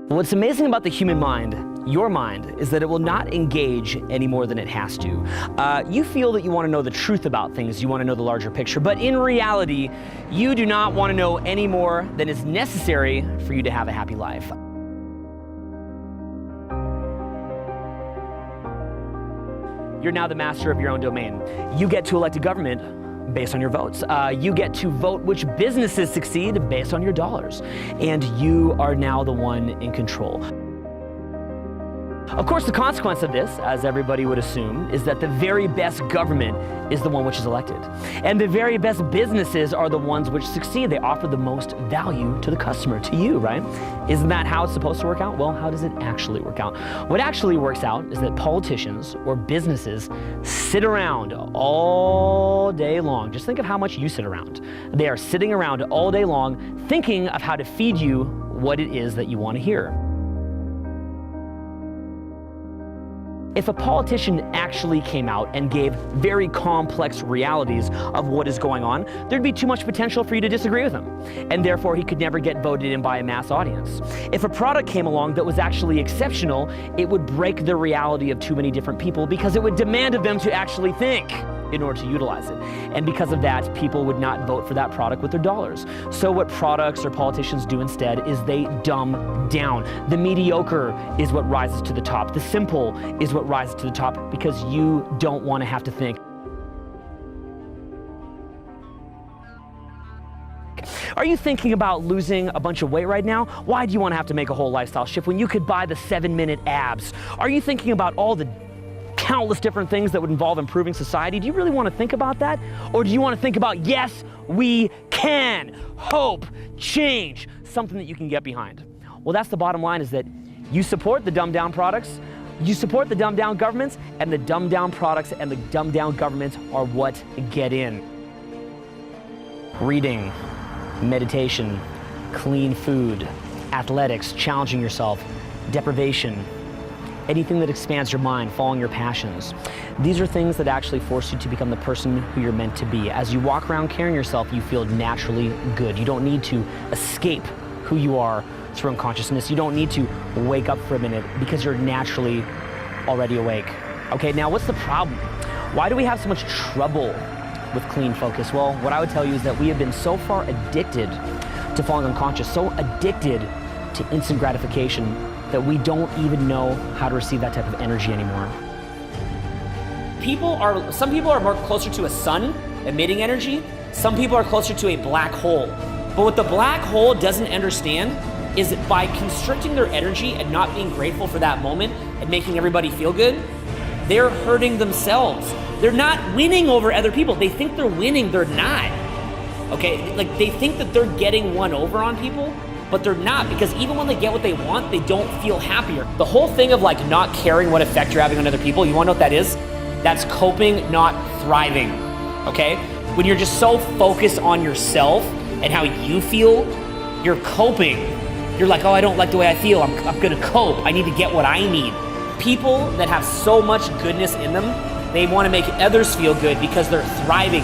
What's amazing about the human mind, your mind, is that it will not engage any more than it has to. You feel that you want to know the truth about things, you want to know the larger picture, but in reality, you do not want to know any more than is necessary for you to have a happy life. You're now the master of your own domain. You get to elect a government based on your votes. You get to vote which businesses succeed based on your dollars. And you are now the one in control. Of course, the consequence of this, as everybody would assume, is that the very best government is the one which is elected. And the very best businesses are the ones which succeed. They offer the most value to the customer, to you, right? Isn't that how it's supposed to work out? Well, how does it actually work out? What actually works out is that politicians or businesses sit around all day long. Just think of how much you sit around. They are sitting around all day long thinking of how to feed you what it is that you want to hear. If a politician actually came out and gave very complex realities of what is going on, there'd be too much potential for you to disagree with him, and therefore he could never get voted in by a mass audience. If a product came along that was actually exceptional, it would break the reality of too many different people because it would demand of them to actually think in order to utilize it. And because of that, people would not vote for that product with their dollars. So what products or politicians do instead is they dumb down. The mediocre is what rises to the top. The simple is what rises to the top because you don't want to have to think. Are you thinking about losing a bunch of weight right now? Why do you want to have to make a whole lifestyle shift when you could buy the 7-minute abs? Are you thinking about all the countless different things that would involve improving society? Do you really want to think about that? Or do you want to think about, yes, we can, hope, change, something that you can get behind? Well, that's the bottom line, is that you support the dumbed down products, you support the dumbed down governments, and the dumbed down products and the dumbed down governments are what get in. Reading, meditation, clean food, athletics, challenging yourself, deprivation, anything that expands your mind, following your passions. These are things that actually force you to become the person who you're meant to be. As you walk around carrying yourself, you feel naturally good. You don't need to escape who you are through unconsciousness. You don't need to wake up for a minute because you're naturally already awake. Okay, now what's the problem? Why do we have so much trouble with clean focus? Well, what I would tell you is that we have been so far addicted to falling unconscious, so addicted to instant gratification, that we don't even know how to receive that type of energy anymore. Some people are more closer to a sun emitting energy. Some people are closer to a black hole. But what the black hole doesn't understand is that by constricting their energy and not being grateful for that moment and making everybody feel good, they're hurting themselves. They're not winning over other people. They think they're winning, they're not. Okay, like they think that they're getting one over on people, but they're not, because even when they get what they want, they don't feel happier. The whole thing of like not caring what effect you're having on other people, you wanna know what that is? That's coping, not thriving, okay? When you're just so focused on yourself and how you feel, you're coping. You're like, oh, I don't like the way I feel, I'm gonna cope, I need to get what I need. People that have so much goodness in them, they wanna make others feel good because they're thriving.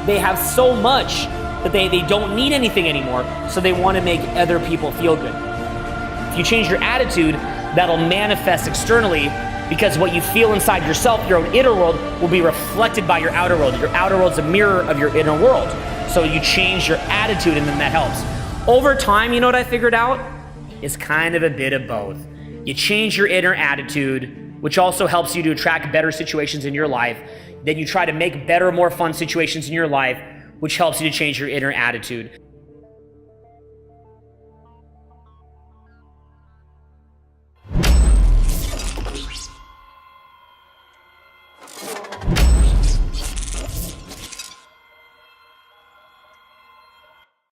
They have so much that they don't need anything anymore, so they want to make other people feel good. If you change your attitude, that'll manifest externally, because what you feel inside yourself, your own inner world, will be reflected by your outer world. Your outer world's a mirror of your inner world. So you change your attitude and then that helps. Over time, you know what I figured out? It's kind of a bit of both. You change your inner attitude, which also helps you to attract better situations in your life. Then you try to make better, more fun situations in your life, which helps you to change your inner attitude.